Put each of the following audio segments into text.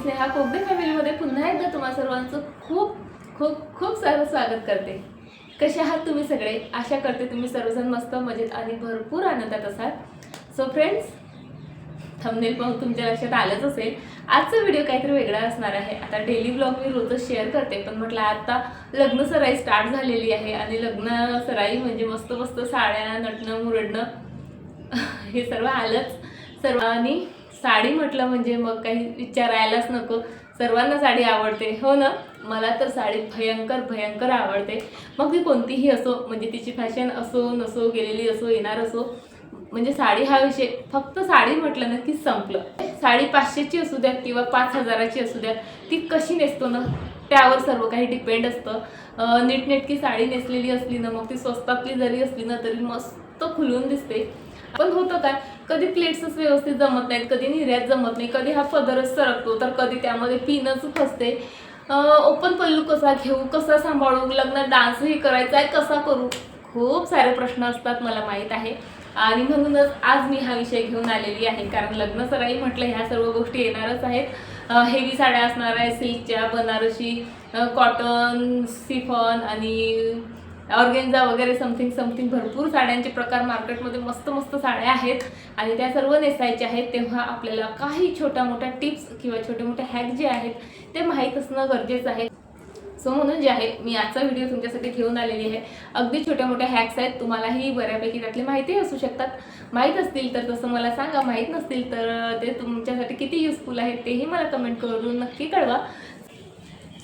स्नेहा कोगदे फॅमिलीमध्ये पुन्हा एकदा तुम्हा सर्वांचं खूप खूप खूप सारं स्वागत करते। कसे आहात तुम्ही सगळे? आशा करते तुम्ही सर्वजण मस्त मजेत आणि भरपूर आनंदात असाल। सो फ्रेंड्स, थंबनेल पाहून तुमच्या लक्षात आलंच असेल आजचा व्हिडिओ काहीतरी वेगळा असणार आहे। आता डेली ब्लॉग मी रोजच शेअर करते, पण म्हटलं आता लग्न सराई स्टार्ट झालेली आहे आणि लग्न सराई म्हणजे मस्त मस्त साड्या नटणं मुरडणं हे सर्व आलंच। सर्वांनी साडी म्हटलं म्हणजे मग काही विचारायलाच नको, सर्वांना साडी आवडते हो ना। मला तर साडी भयंकर भयंकर आवडते, मग ती कोणतीही असो, म्हणजे तिची फॅशन असो नसो, गेलेली असो येणार असो, म्हणजे साडी हा विषय फक्त साडी म्हटलं ना की संपलं। साडी 500ची असू द्यात किंवा 5000ची असू द्यात, ती कशी नेसतो ना त्यावर सर्व काही डिपेंड असतं। नीटनेटकी साडी नेसलेली असली ना, मग ती स्वस्तातली जरी असली ना तरी मस्त खुलून दिसते। पण होतं काय, कधी प्लेट्सच व्यवस्थित जमत नाहीत, कधी निर्यात जमत नाही, कधी हा पदरच सरकतो, तर कधी त्यामध्ये पिनच फसते। ओपन पल्लू कसा घेऊ, कसा सांभाळू, लग्नात डान्सही करायचा आहे कसा करू, खूप सारे प्रश्न असतात मला माहीत आहे। आणि म्हणूनच आज मी हा विषय घेऊन आलेली आहे, कारण लग्न सराई म्हटलं ह्या सर्व गोष्टी येणारच आहेत। हेवी साड्या असणार आहे, सिल्कच्या, बनारसी, कॉटन, सिफॉन आणि ऑर्गेन्झा वगैरे समथिंग भरपूर साड्यांचे प्रकार मार्केटमध्ये मस्त मस्त साड्या आहेत आणि त्या सर्व नेसायच्या आहेत। तेव्हा आपल्याला काही छोट्या मोठ्या टिप्स किंवा छोटे मोठे हॅक जे आहेत ते माहीत असणं गरजेचं आहे। सो म्हणून जे आहे मी आजचा व्हिडिओ तुमच्यासाठी घेऊन आलेली आहे। अगदी छोट्या मोठ्या हॅक्स आहेत, तुम्हालाही बऱ्यापैकी त्यातली माहिती असू शकतात। माहीत असतील तर तसं मला सांगा, माहीत नसतील तर ते तुमच्यासाठी किती युजफुल आहे तेही मला कमेंट करून नक्की कळवा।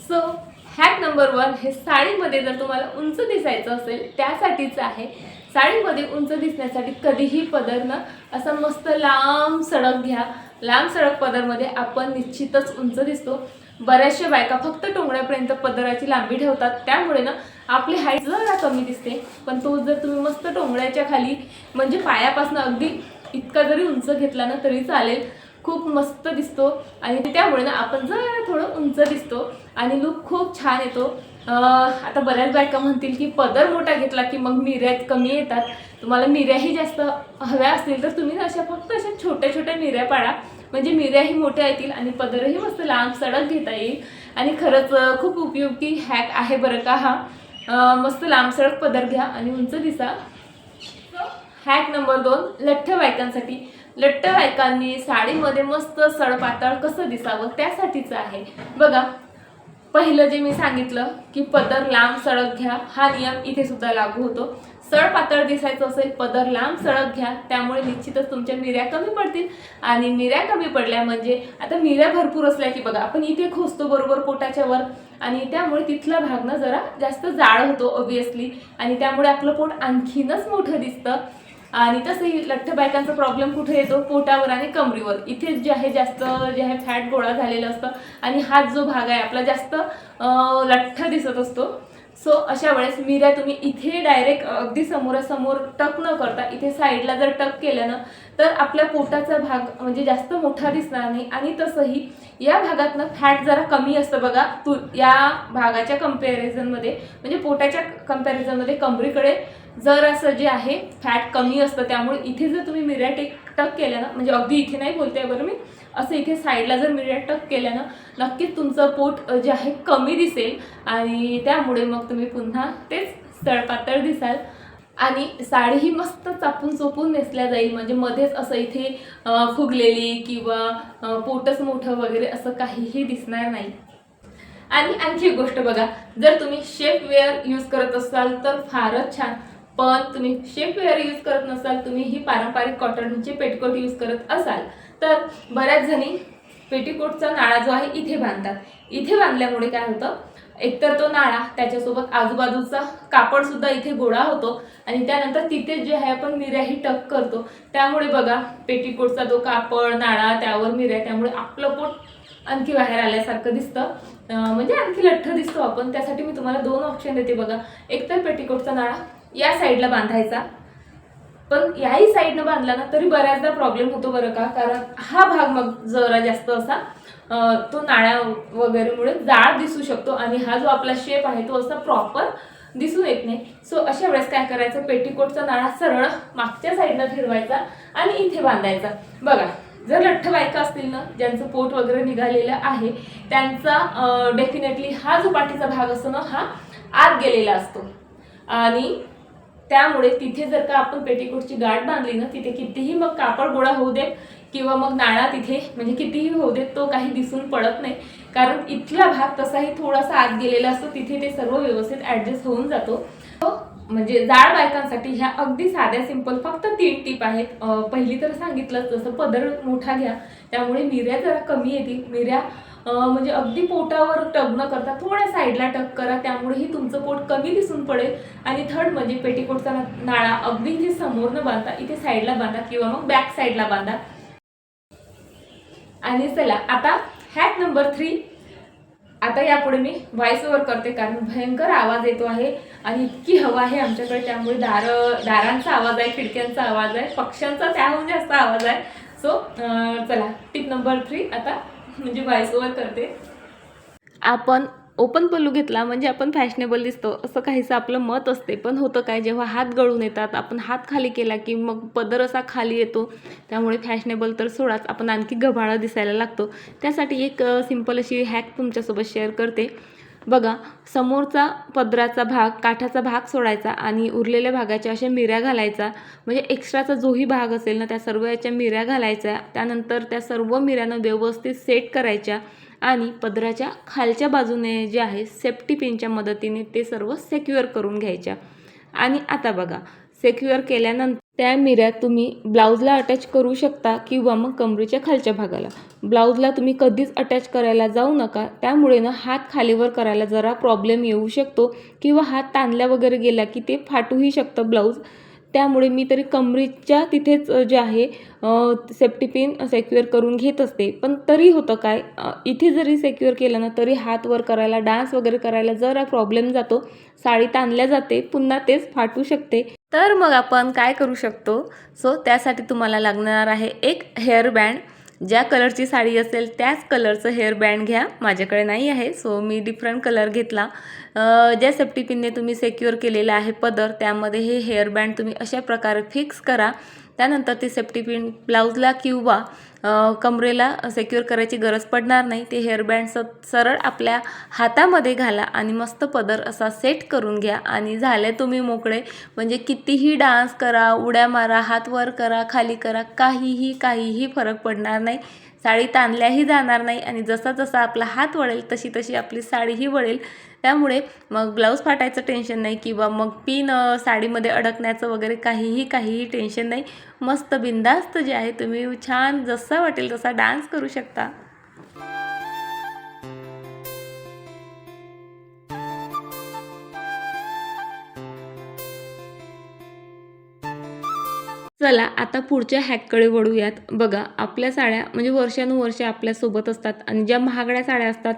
सो हॅक नंबर 1 हे साडीमध्ये जर तुम्हाला उंच दिसायचं असेल त्यासाठीच आहे। साडीमध्ये उंच दिसण्यासाठी कधीही पदर ना असा मस्त लांब सडक घ्या। लांब सडक पदरमध्ये आपण निश्चितच उंच दिसतो। बऱ्याचशा बायका फक्त टोंगळ्यापर्यंत पदराची लांबी ठेवतात, त्यामुळे ना आपली हाईट जरा कमी दिसते। पण तो जर तुम्ही मस्त टोंगळ्याच्या खाली म्हणजे पायापासून अगदी इतका जरी उंच घेतला ना तरी चालेल, खूप मस्त दिसतो आणि त्यामुळे ना आपण जरा थोडं उंच दिसतो आणि लुक खूप छान येतो। आता बऱ्याच बायका म्हणतील की पदर मोठा घेतला की मग मिऱ्या कमी येतात। तुम्हाला मिऱ्याही जास्त हव्या असतील तर तुम्ही फक्त अशा छोट्या छोट्या मिऱ्या पाडा, म्हणजे मिऱ्याही मोठ्या येतील आणि पदरही मस्त लांब सडक घेता येईल। आणि खरंच खूप उपयोगी हॅक आहे बरं का हा। मस्त लांब सडक पदर घ्या आणि उंच दिसा। हॅक नंबर 2 लठ्ठ बायकांसाठी। लठ्ठ बायकांनी साडीमध्ये मस्त सडपातळ कसं दिसावं त्यासाठीच आहे बघा। पहिलं जे मी सांगितलं की पदर लांब सडक घ्या, हा नियम इथे सुद्धा लागू होतो। सडपातळ दिसायचं असेल पदर लांब सडक घ्या, त्यामुळे निश्चितच तुमच्या मिऱ्या कमी पडतील। आणि मिऱ्या कमी पडल्या म्हणजे आता मिऱ्या भरपूर असल्या की बघा आपण इथे खोचतो बरोबर पोटाच्या वर, आणि त्यामुळे तिथला भाग ना जरा जास्त जाड होतो ऑब्विसली, आणि त्यामुळे आपलं पोट आणखीनच मोठं दिसतं। आणि तसंही लठ्ठ बायकांचा प्रॉब्लेम कुठे येतो, पोटावर आणि कमरीवर। इथे जे आहे जास्त जे आहे फॅट गोळा झालेलं असतं आणि हाच जो भाग आहे आपला जास्त लठ्ठ दिसत असतो। सो अशा वेळेस मिऱ्या तुम्ही इथे डायरेक्ट अगदी समोरासमोर टक न करता इथे साईडला जर टक केलं ना तर आपल्या पोटाचा भाग म्हणजे जास्त मोठा दिसणार नाही। आणि तसंही या भागातनं फॅट जरा कमी असतं बघा, या भागाच्या कंपॅरिझनमध्ये, म्हणजे पोटाच्या कंपॅरिझनमध्ये कमरीकडे जर असं जे आहे फॅट कमी असतं। त्यामुळे इथे जर तुम्ही मिऱ्या टक केल्या ना, म्हणजे अगदी इथे नाही बोलते बरं मी, असं इथे साईडला जर मिऱ्या टक केल्या ना नक्कीच तुमचं पोट जे आहे कमी दिसेल आणि त्यामुळे मग तुम्ही पुन्हा तेच सडपातळ दिसाल। आणि साडी ही मस्त चापून चोपून नेसल्या जाईल, म्हणजे मध्येच असं इथे फुगलेली किंवा पोटच मोठं वगैरे असं काहीही दिसणार नाही। आणि आणखी एक गोष्ट बघा, जर तुम्ही शेप वेअर यूज करत असाल तर फारच छान, पण तुम्ही शेप वेअर यूज करत नसाल, तुम्ही ही पारंपरिक कॉटनचे पेटिकोट यूज करत असाल तर बऱ्याच जणी पेटिकोटचा नाळा जो आहे इथे बांधतात। इथे बांधल्यामुळे काय होतं, एकतर तो नाळा त्याच्यासोबत आजूबाजूचा कापड सुद्धा इथे गोळा होतो आणि त्यानंतर तिथे जे आहे आपण मिऱ्याही टक करतो, त्यामुळे बघा पेटिकोटचा जो कापड नाळा त्यावर मिऱ्या, त्यामुळे आपलं पोट आणखी बाहेर आल्यासारखं दिसतं, म्हणजे आणखी लठ्ठ दिसतो आपण। त्यासाठी मी तुम्हाला 2 ऑप्शन देते बघा, एकतर पेटिकोटचा नाळा या साईडला बांधायचा, पण याही साईडनं बांधला ना तरी बऱ्याचदा प्रॉब्लेम होतो बरं का, कारण हा भाग मग जरा जास्त असा तो नाळ्या वगैरेमुळे जाड दिसू शकतो आणि हा जो आपला शेप आहे तो असा प्रॉपर दिसून येत नाही। सो अशा वेळेस काय करायचं, पेटिकोटचा नाळा सरळ मागच्या साईडनं फिरवायचा आणि इथे बांधायचा बघा। जर लठ्ठ बायका असतील ना, ज्यांचं पोट वगैरे निघालेलं आहे, त्यांचा डेफिनेटली हा जो पाठीचा भाग असतो ना, हा आत गेलेला असतो आणि त्यामुळे तिथे जर का आपण पेटीकोटची गाठ बांधली ना, तिथे कितीही मग कापड गोळा होऊ देत किंवा मग नाळा तिथे म्हणजे कितीही होऊ देत, तो काही दिसून पडत नाही, कारण इथला भाग तसाही थोडासा आत गेलेला असतो, तिथे ते सर्व व्यवस्थित ऍडजस्ट होऊन जातो. म्हणजे जाड बायकांसाठी ह्या अगदी साध्या सिंपल फक्त 3 टिप आहेत. पहिली तर सांगितलं जसं पदर मोठा घ्या, त्यामुळे मिऱ्या जरा कमी येतील. मिऱ्या म्हणजे अगदी पोटावर टक न करता थोड्या साईडला टक करा, त्यामुळेही तुमचं पोट कमी दिसून पडेल. आणि थर्ड म्हणजे पेटीकोटचा नाळा अगदी इथे समोर न बांधा, इथे साईडला बांधा किंवा मग बॅक साईडला बांधा. आणि चला आता हॅक नंबर 3. आता यापुढे मी व्हॉइस ओव्हर करते, कारण भयंकर आवाज येतो आहे आणि इतकी हवा आहे आमच्याकडे, त्यामुळे दारांचा आवाज आहे, खिडक्यांचा आवाज आहे, पक्ष्यांचा त्याहून जास्त आवाज आहे. सो चला टिप नंबर 3 आता म्हणजे व्हॉइस ओव्हर करते. आपण ओपन पल्लू घेतला म्हणजे आपण फॅशनेबल दिसतो असं काहीसं आपलं मत असते, पण होतं काय, जेव्हा हात गळून येतात, आपण हात खाली केला की मग पदर असा खाली येतो, त्यामुळे फॅशनेबल तर सोडाच, आपण आणखी गबाळा दिसायला लागतो. त्यासाठी एक सिंपल अशी हॅक तुमच्यासोबत शेअर करते. बघा, समोरचा पदराचा भाग, काठाचा भाग सोडायचा आणि उरलेल्या भागाच्या अशा मिऱ्या घालायचा. म्हणजे एक्स्ट्राचा जोही भाग असेल ना, त्या सर्व याच्या मिऱ्या घालायच्या. त्यानंतर त्या सर्व मिऱ्यांना व्यवस्थित सेट करायच्या आणि पदराच्या खालच्या बाजूने जे आहे सेफ्टी पिनच्या मदतीने ते सर्व सेक्युअर करून घ्यायच्या. आणि आता बघा, सेक्युअर केल्यानंतर त्या मिऱ्या तुम्ही ब्लाऊजला अटॅच करू शकता किंवा मग कमरेच्या खालच्या भागाला. ब्लाऊजला तुम्ही कधीच अटॅच करायला जाऊ नका, त्यामुळे ना हात खालीवर करायला जरा प्रॉब्लेम येऊ शकतो किंवा हात ताणल्या वगैरे गेला की ते फाटूही शकतं ब्लाऊज. त्यामुळे मी तरी कमरेच्या तिथेच जे आहे सेफ्टी पिन सेक्युअर करून घेत असते. पण तरी होतं काय, इथे जरी सेक्युअर केलं ना तरी हात वर करायला, डान्स वगैरे करायला जरा प्रॉब्लेम जातो, साडी ताणल्या जाते, पुन्हा तेच फाटू शकते. तर मग आपण काय करू शकतो, सो त्यासाठी तुम्हाला लागणार आहे एक हेअर बँड. ज्या कलरची साडी असेल त्याच कलरचं हेअर बँड घ्या. माझ्याकडे नाही आहे, सो मी डिफरंट कलर घेतला. ज्या सेफ्टी पिनने तुम्ही सेक्युअर केलेला आहे पदर, त्यामध्ये हे हेअर बँड तुम्ही अशा प्रकारे फिक्स करा. त्यानंतर ती सेफ्टी पिन ब्लाऊजला किंवा कमरेला सेक्युअर करायची गरज पडणार नाही. ते हेअर बँड सरळ आपल्या हातामध्ये घाला आणि मस्त पदर असा सेट करून घ्या आणि झाले तुम्ही मोकळे. म्हणजे कितीही डान्स करा, उड्या मारा, हात वर करा, खाली करा, काहीही फरक पडणार नाही. साडी ताणल्याही जाणार नाही आणि जसा जसा आपला हात वळेल तशी तशी आपली साडीही वळेल. त्यामुळे मग ब्लाऊज फाटायचं टेन्शन नाही किंवा मग पिन साडीमध्ये अडकण्याचं वगैरे काहीही टेन्शन नाही. मस्त बिंदास्त जे आहे तुम्ही छान जसा वाटेल तसा डान्स करू शकता. चला आता पुढच्या हॅककडे वळूयात. बघा, आपल्या साड्या म्हणजे वर्षानुवर्षे आपल्यासोबत असतात आणि ज्या महागड्या साड्या असतात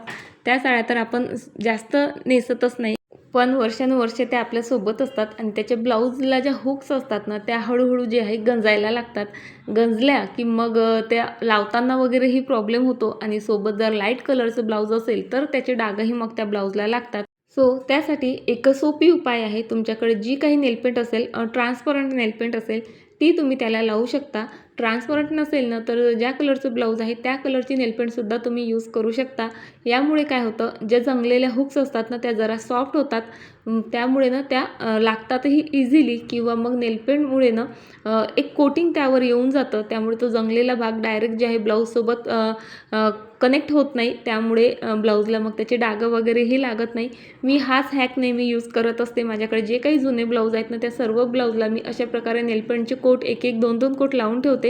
त्या साड्या तर आपण जास्त नेसतच नाही, पण वर्षानुवर्षे त्या आपल्यासोबत असतात आणि त्याच्या ब्लाऊजला ज्या हुक्स असतात ना, त्या हळूहळू जे आहे गंजायला लागतात. गंजल्या की मग त्या लावताना वगैरेही प्रॉब्लेम होतो आणि सोबत जर लाईट कलरचं ब्लाऊज असेल तर त्याचे डागही मग त्या ब्लाऊजला लागतात. सो त्यासाठी एक सोपी उपाय आहे. तुमच्याकडे जी काही नेलपेंट असेल, ट्रान्सपरंट नेलपेंट असेल, ती तुम्ही त्याला लावू शकता. ट्रान्सपरंट नसेल ना तर ज्या कलरचं ब्लाऊज आहे त्या कलरची नेलपेंटसुद्धा तुम्ही यूज करू शकता. यामुळे काय होतं, ज्या जंगलेल्या हुक्स असतात ना त्या जरा सॉफ्ट होतात, त्यामुळे ना त्या लागतातही इझिली किंवा मग नेलपेंटमुळे ना एक कोटिंग त्यावर येऊन जातं, त्यामुळे तो जंगलेला भाग डायरेक्ट जे आहे ब्लाऊजसोबत कनेक्ट होत नाही, त्यामुळे ब्लाऊजला मग त्याचे डाग वगैरेही लागत नाही. मी हाच हॅक नेहमी यूज करत असते. माझ्याकडे जे काही जुने ब्लाऊज आहेत ना त्या सर्व ब्लाऊजला मी अशा प्रकारे नेलपेंटचे कोट एक एक दोन दोन कोट लावून ठेवते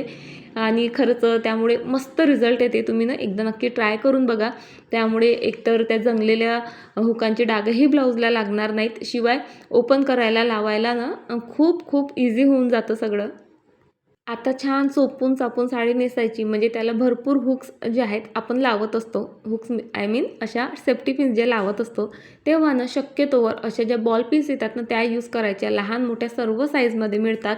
आणि खरंच त्यामुळे मस्त रिझल्ट येते. तुम्ही ना एकदा नक्की ट्राय करून बघा. त्यामुळे एकतर त्या जंगलेल्या हुकांचे डागही ब्लाऊजला लागणार नाहीत, शिवाय ओपन करायला लावायला ना खूप इझी होऊन जातं सगळं. आता छान चोपून चापून साडी नेसायची म्हणजे त्याला भरपूर हुक्स जे आहेत आपण लावत असतो. हुक्स आय मीन अशा सेफ्टी पिन्स जे लावत असतो, तेव्हा ना शक्यतोवर अशा ज्या बॉल पिन्स येतात ना त्या यूज करायच्या. लहान मोठ्या सर्व साईजमध्ये मिळतात,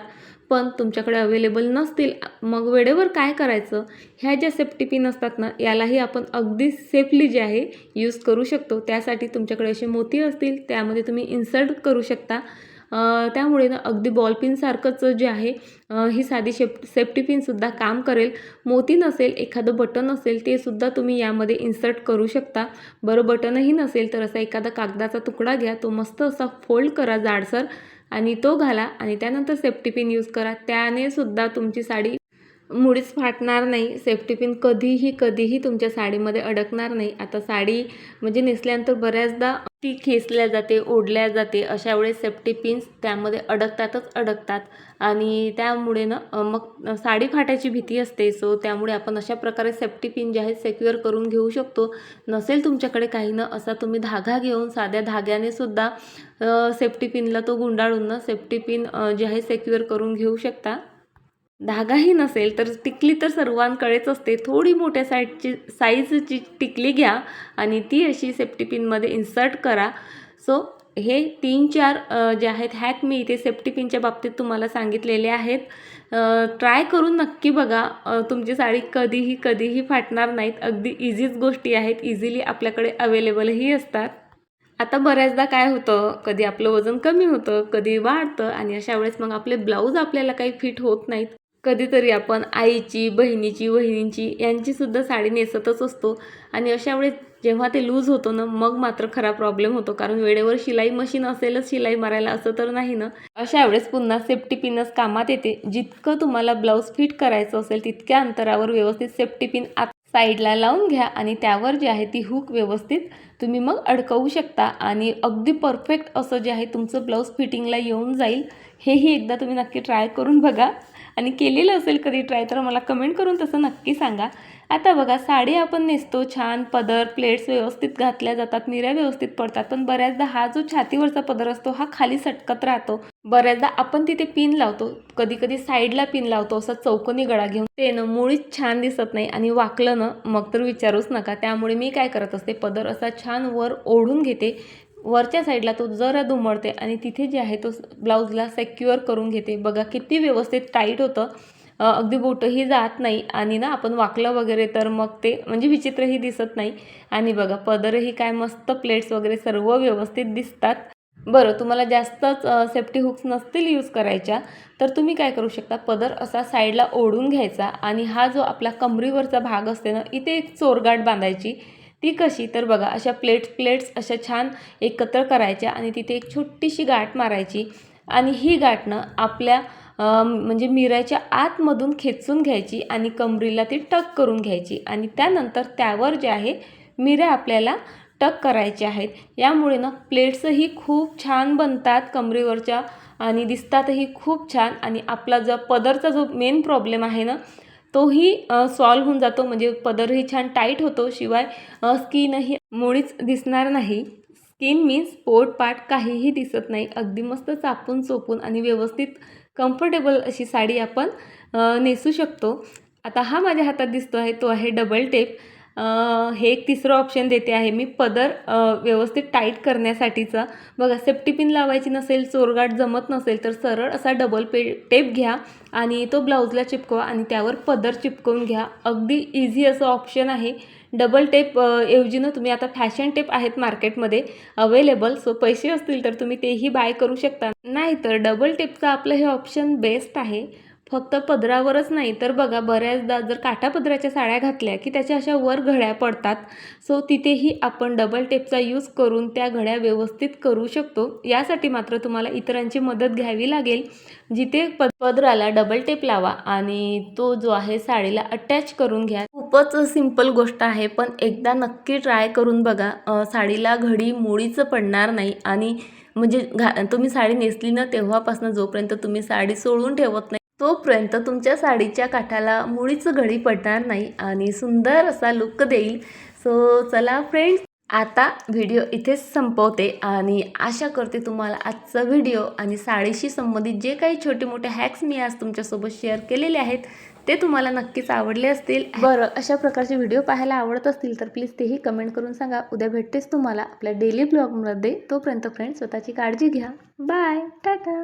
पण तुमच्याकडे अवेलेबल नसतील मग वेळेवर काय करायचं, ह्या ज्या सेफ्टी पिन असतात ना यालाही आपण अगदी सेफली जे आहे यूज करू शकतो. त्यासाठी तुमच्याकडे असे मोती असतील त्यामध्ये तुम्ही इन्सर्ट करू शकता त्यामुळे ना अगदी बॉल पिनसारखंच जे आहे ही साधी सेफ्टी पिनसुद्धा काम करेल. मोती नसेल, एखादं बटन असेल ते सुद्धा तुम्ही यामध्ये इन्सर्ट करू शकता. बरं बटनही नसेल तर असा एखादा कागदाचा तुकडा घ्या, तो मस्त असा फोल्ड करा जाडसर आणि तो घाला आणि त्यानंतर सेफ्टी पिन यूज करा. त्याने सुद्धा तुमची साडी मुळीच फाटणार नाही. सेफ्टी पिन कधीही तुमच्या साडीमध्ये अडकणार नाही. आता साडी म्हणजे नेसल्यानंतर बऱ्याचदा ती खेचल्या जाते, ओढल्या जाते. अशा वेळेस सेफ्टी पिन्स त्यामध्ये अडकतात आणि त्यामुळे ना मग साडी फाटायची भीती असते. सो त्यामुळे आपण अशा प्रकारे सेफ्टी पिन जे आहे सिक्युअर करून घेऊ शकतो. नसेल तुमच्याकडे काही ना असा तुम्ही धागा घेऊन साध्या धाग्याने सुद्धा सेफ्टी पिनला तो गुंडाळून ना सेफ्टी पिन जे आहे सिक्युअर करून घेऊ शकता. धागाही नसेल तर टिकली तर सर्वांकडेच असते. थोडी मोठ्या साईजची टिकली घ्या आणि ती अशी सेफ्टी पिनमध्ये इन्सर्ट करा. सो हे 3-4 जे आहेत हॅक मी इथे सेफ्टी पिनच्या बाबतीत तुम्हाला सांगितलेले आहेत. ट्राय करून नक्की बघा. तुमची साडी कधीही फाटणार नाहीत. अगदी इझीच गोष्टी आहेत, इझिली आपल्याकडे अवेलेबलही असतात. आता बऱ्याचदा काय होतं, कधी आपलं वजन कमी होतं, कधी वाढतं आणि अशा वेळेस मग आपले ब्लाऊज आपल्याला काही फिट होत नाहीत. कधीतरी आपण आईची, बहिणीची, वहिनींची यांचीसुद्धा साडी नेसतच असतो आणि अशा वेळेस जेव्हा ते लूज होतं ना मग मात्र खरा प्रॉब्लेम होतो. कारण वेळेवर शिलाई मशीन असेलच शिलाई मारायला असं तर नाही ना. अशा वेळेस पुन्हा सेफ्टी पिनच कामात येते. जितकं तुम्हाला ब्लाऊज फिट करायचं असेल तितक्या अंतरावर व्यवस्थित सेफ्टी पिन साईडला लावून घ्या आणि त्यावर जे आहे ती हुक व्यवस्थित तुम्ही मग अडकवू शकता आणि अगदी परफेक्ट असं जे आहे तुमचं ब्लाऊज फिटिंगला येऊन जाईल. हेही एकदा तुम्ही नक्की ट्राय करून बघा आणि केलेलं असेल कधी ट्राय तर मला कमेंट करून तसं नक्की सांगा. आता बघा साडी आपण नेसतो, छान पदर प्लेट्स व्यवस्थित घातल्या जातात, मिऱ्या व्यवस्थित पडतात, पण बऱ्याचदा हा जो छातीवरचा पदर असतो हा खाली सटकत राहतो. बऱ्याचदा आपण तिथे पिन लावतो, कधी साईडला पिन लावतो असा चौकोनी गळा घेऊन, ते ना मुळीच छान दिसत नाही आणि वाकलं ना मग तर विचारूच नका. त्यामुळे मी काय करत असते, पदर असा छान वर ओढून घेते, वरच्या साईडला तो जरा दुमडते आणि तिथे जे आहे तो ब्लाऊजला सिक्युअर करून घेते. बघा किती व्यवस्थित टाईट होतं, अगदी बोटंही जात नाही आणि ना आपण वाकलं वगैरे तर मग ते म्हणजे विचित्रही दिसत नाही. आणि बघा पदरही काय मस्त प्लेट्स वगैरे सर्व व्यवस्थित दिसतात. बरं तुम्हाला जास्तच सेफ्टी हुक्स नसतील यूज करायच्या तर तुम्ही काय करू शकता, पदर असा साईडला ओढून घ्यायचा आणि हा जो आपला कमरीवरचा भाग असते ना इथे एक चोरगाठ बांधायची. ती कशी तर बघा अशा प्लेट्स अशा छान एकत्र करायच्या आणि तिथे एक छोटीशी गाठ मारायची आणि ही गाठ ना आपल्या म्हणजे मिऱ्याच्या आतमधून खेचून घ्यायची आणि कमरीला ती टक करून घ्यायची आणि त्यानंतर त्यावर जे आहे मिऱ्या आपल्याला टक करायचे आहेत. यामुळे ना प्लेट्सही खूप छान बनतात कमरेवरच्या आणि दिसतातही खूप छान आणि आपला जो पदरचा जो मेन प्रॉब्लेम आहे ना तोही सॉल्व्ह होऊन जातो. म्हणजे पदरही छान टाईट होतो, शिवाय स्किनही मुळीच दिसणार नाही. स्किन मीन्स पोट पाट काहीही दिसत नाही. अगदी मस्त चापून चोपून आणि व्यवस्थित कम्फर्टेबल अशी साडी आपण नेसू शकतो. आता हा माझ्या हातात दिसतो आहे तो आहे डबल टेप. हे एक तिसरं ऑप्शन देते आहे मी पदर व्यवस्थित टाईट करण्यासाठीचा. बघा सेफ्टी पिन लावायची नसेल, चोरगाठ जमत नसेल तर सरळ असा डबल टेप घ्या आणि तो ब्लाऊजला चिपकवा आणि त्यावर पदर चिपकवून घ्या. अगदी इझी असं ऑप्शन आहे. डबल टेप ऐवजी ना तुम्ही आता फॅशन टेप आहेत मार्केटमध्ये अवेलेबल. सो पैसे असतील तर तुम्ही तेही बाय करू शकता. नाहीतर डबल टेपचा आपलं हे ऑप्शन बेस्ट आहे. फक्त पदरावरच नाही तर बघा बऱ्याचदा जर काठापदराच्या साड्या घातल्या की त्याच्या अशा वर घड्या पडतात. सो तिथेही आपण डबल टेपचा यूज करून त्या घड्या व्यवस्थित करू शकतो. यासाठी मात्र तुम्हाला इतरांची मदत घ्यावी लागेल. जिथे पदराला डबल टेप लावा आणि तो जो आहे साडीला अटॅच करून घ्या. खूपच सिंपल गोष्ट आहे पण एकदा नक्की ट्राय करून बघा. साडीला घडी मुळीच पडणार नाही आणि म्हणजे तुम्ही साडी नेसली ना तेव्हापासून जोपर्यंत तुम्ही साडी सोडून ठेवत नाही तोपर्यंत तुमच्या साडीच्या काठाला मुळीच घडी पडणार नाही आणि सुंदर असा लुक देईल. सो चला फ्रेंड्स, आता व्हिडिओ इथेच संपवते आणि आशा करते तुम्हाला आजचा व्हिडिओ आणि साडीशी संबंधित जे काही छोटे मोठे हॅक्स मी आज तुमच्यासोबत शेअर केलेले आहेत ते तुम्हाला नक्कीच आवडले असतील. बरं अशा प्रकारचे व्हिडिओ पाहायला आवडत असतील तर प्लीज तेही कमेंट करून सांगा. उद्या भेटतेच तुम्हाला आपल्या डेली ब्लॉगमध्ये. तोपर्यंत फ्रेंड्स स्वतःची काळजी घ्या. बाय, टाटा.